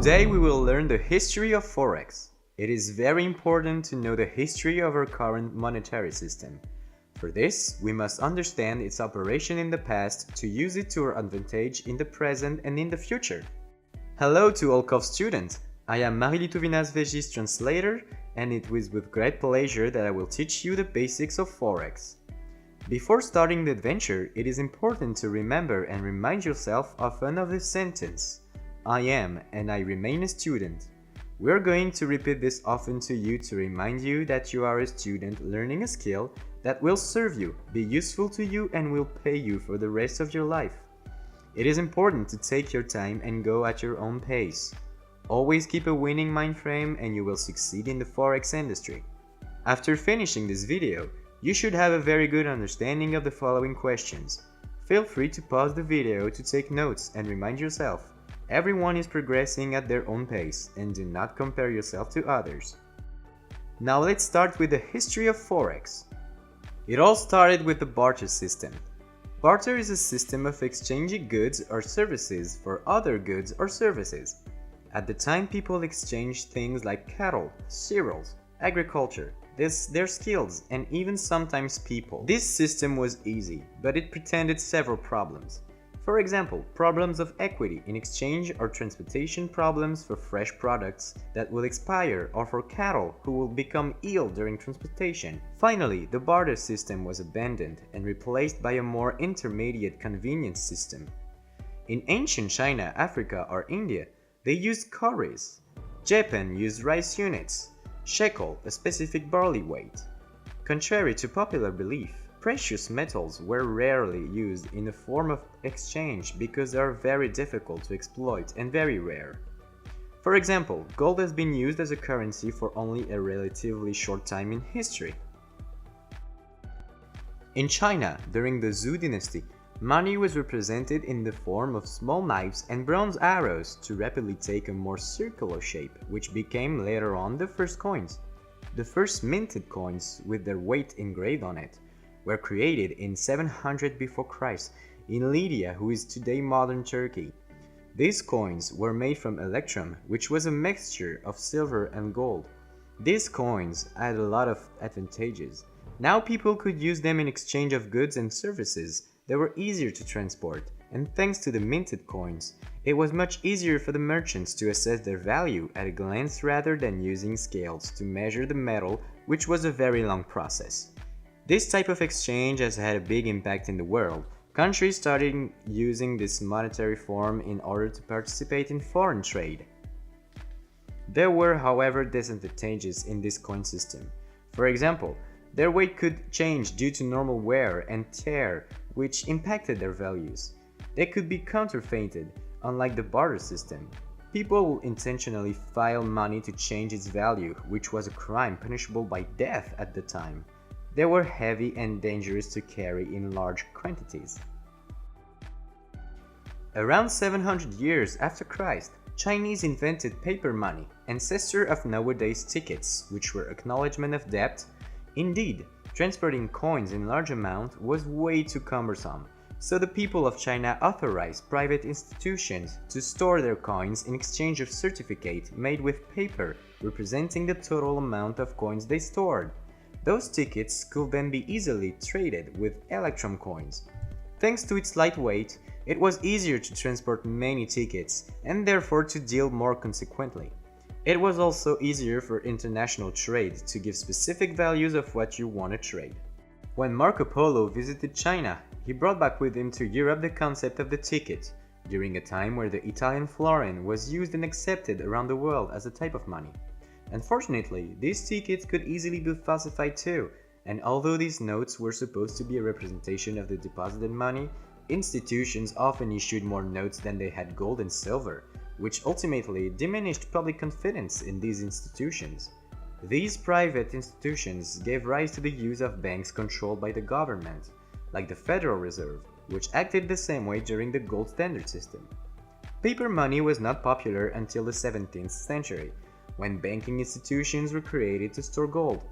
Today we will learn the history of Forex. It is very important to know the history of our current monetary system. For this, we must understand its operation in the past to use it to our advantage in the present and in the future. Hello to all COF students! I am Marie-Litovinas Vegis translator, and it is with great pleasure that I will teach you the basics of Forex. Before starting the adventure, it is important to remember and remind yourself often of this sentence. I am and I remain a student. We are going to repeat this often to you to remind you that you are a student learning a skill that will serve you, be useful to you, and will pay you for the rest of your life. It is important to take your time and go at your own pace. Always keep a winning mind frame and you will succeed in the Forex industry. After finishing this video, you should have a very good understanding of the following questions. Feel free to pause the video to take notes and remind yourself. Everyone is progressing at their own pace, and do not compare yourself to others. Now let's start with the history of Forex. It all started with the barter system. Barter is a system of exchanging goods or services for other goods or services. At the time, people exchanged things like cattle, cereals, agriculture, their skills, and even sometimes people. This system was easy, but it presented several problems. For example, problems of equity in exchange or transportation problems for fresh products that will expire or for cattle who will become ill during transportation. Finally, the barter system was abandoned and replaced by a more intermediate convenience system. In ancient China, Africa, or India, they used cowries. Japan used rice units, shekel, a specific barley weight. Contrary to popular belief, precious metals were rarely used in a form of exchange because they are very difficult to exploit and very rare. For example, gold has been used as a currency for only a relatively short time in history. In China, during the Zhou dynasty, money was represented in the form of small knives and bronze arrows to rapidly take a more circular shape, which became later on the first coins. The first minted coins, with their weight engraved on it, were created in 700 before Christ in Lydia, who is today modern Turkey. These coins were made from electrum, which was a mixture of silver and gold. These coins had a lot of advantages. Now people could use them in exchange of goods and services. They were easier to transport, and thanks to the minted coins, it was much easier for the merchants to assess their value at a glance rather than using scales to measure the metal, which was a very long process. This type of exchange has had a big impact in the world. Countries started using this monetary form in order to participate in foreign trade. There were, however, disadvantages in this coin system. For example, their weight could change due to normal wear and tear, which impacted their values. They could be counterfeited, unlike the barter system. People will intentionally file money to change its value, which was a crime punishable by death at the time. They were heavy and dangerous to carry in large quantities. Around 700 years after Christ, Chinese invented paper money, ancestor of nowadays tickets, which were acknowledgement of debt. Indeed, transporting coins in large amount was way too cumbersome, so the people of China authorized private institutions to store their coins in exchange of certificate made with paper representing the total amount of coins they stored. Those tickets could then be easily traded with electrum coins. Thanks to its light weight, it was easier to transport many tickets and therefore to deal more consequently. It was also easier for international trade to give specific values of what you want to trade. When Marco Polo visited China, he brought back with him to Europe the concept of the ticket, during a time where the Italian florin was used and accepted around the world as a type of money. Unfortunately, these tickets could easily be falsified too, and although these notes were supposed to be a representation of the deposited money, institutions often issued more notes than they had gold and silver, which ultimately diminished public confidence in these institutions. These private institutions gave rise to the use of banks controlled by the government, like the Federal Reserve, which acted the same way during the gold standard system. Paper money was not popular until the 17th century, when banking institutions were created to store gold.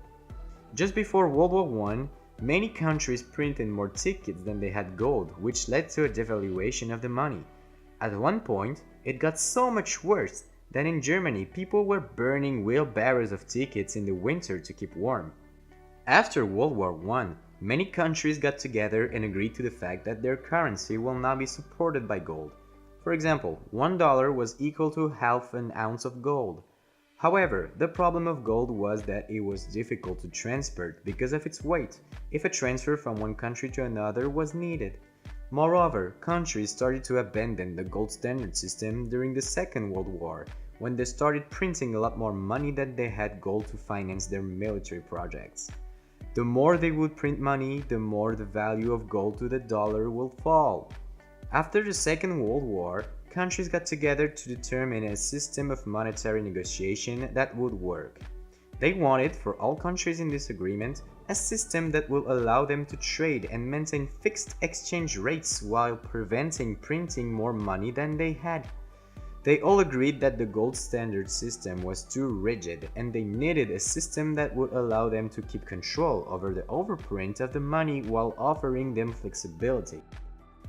Just before World War I, many countries printed more tickets than they had gold, which led to a devaluation of the money. At one point, it got so much worse Then in Germany, people were burning wheelbarrows of tickets in the winter to keep warm. After World War I, many countries got together and agreed to the fact that their currency will now be supported by gold. For example, $1 was equal to half an ounce of gold. However, the problem of gold was that it was difficult to transport because of its weight, if a transfer from one country to another was needed. Moreover, countries started to abandon the gold standard system during the Second World War, when they started printing a lot more money than they had gold to finance their military projects. The more they would print money, the more the value of gold to the dollar will fall. After the Second World War, countries got together to determine a system of monetary negotiation that would work. They wanted, for all countries in this agreement, a system that will allow them to trade and maintain fixed exchange rates while preventing printing more money than they had. They all agreed that the gold standard system was too rigid and they needed a system that would allow them to keep control over the overprint of the money while offering them flexibility.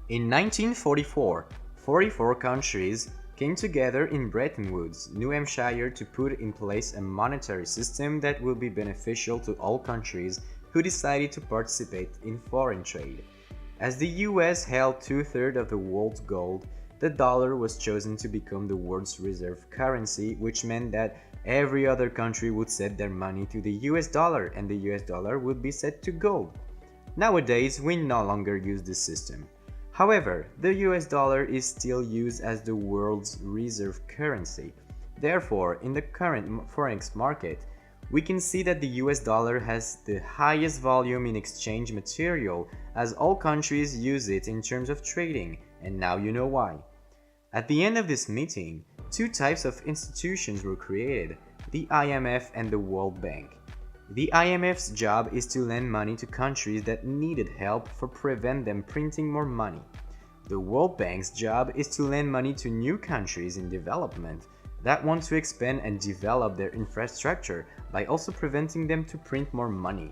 In 1944, 44 countries came together in Bretton Woods, New Hampshire to put in place a monetary system that will be beneficial to all countries who decided to participate in foreign trade. As the US held two-thirds of the world's gold, the dollar was chosen to become the world's reserve currency, which meant that every other country would set their money to the US dollar and the US dollar would be set to gold. Nowadays, we no longer use this system. However, the US dollar is still used as the world's reserve currency. Therefore, in the current Forex market, we can see that the US dollar has the highest volume in exchange material as all countries use it in terms of trading, and now you know why. At the end of this meeting, two types of institutions were created, the IMF and the World Bank. The IMF's job is to lend money to countries that needed help for prevent them printing more money. The World Bank's job is to lend money to new countries in development that want to expand and develop their infrastructure by also preventing them to print more money.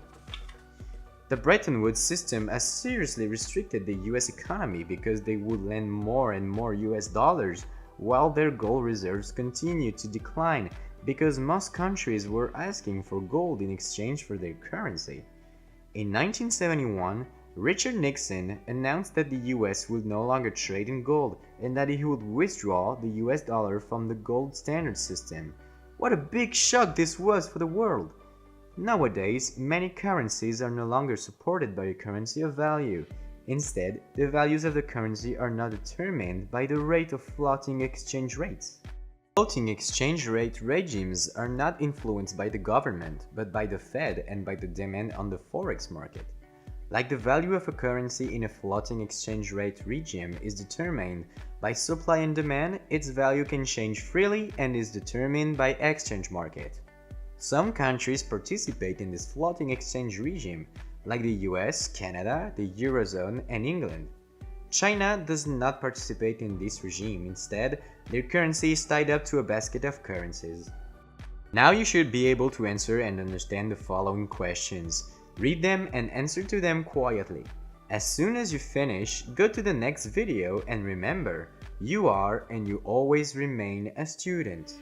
The Bretton Woods system has seriously restricted the US economy because they would lend more and more US dollars while their gold reserves continued to decline because most countries were asking for gold in exchange for their currency. In 1971, Richard Nixon announced that the US would no longer trade in gold and that he would withdraw the US dollar from the gold standard system. What a big shock this was for the world! Nowadays, many currencies are no longer supported by a currency of value. Instead, the values of the currency are now determined by the rate of floating exchange rates. Floating exchange rate regimes are not influenced by the government, but by the Fed and by the demand on the Forex market. Like the value of a currency in a floating exchange rate regime is determined by supply and demand, its value can change freely and is determined by exchange market. Some countries participate in this floating exchange regime, like the US, Canada, the Eurozone, and England. China does not participate in this regime. Instead, their currency is tied up to a basket of currencies. Now you should be able to answer and understand the following questions. Read them and answer to them quietly. As soon as you finish, go to the next video and remember, you are and you always remain a student.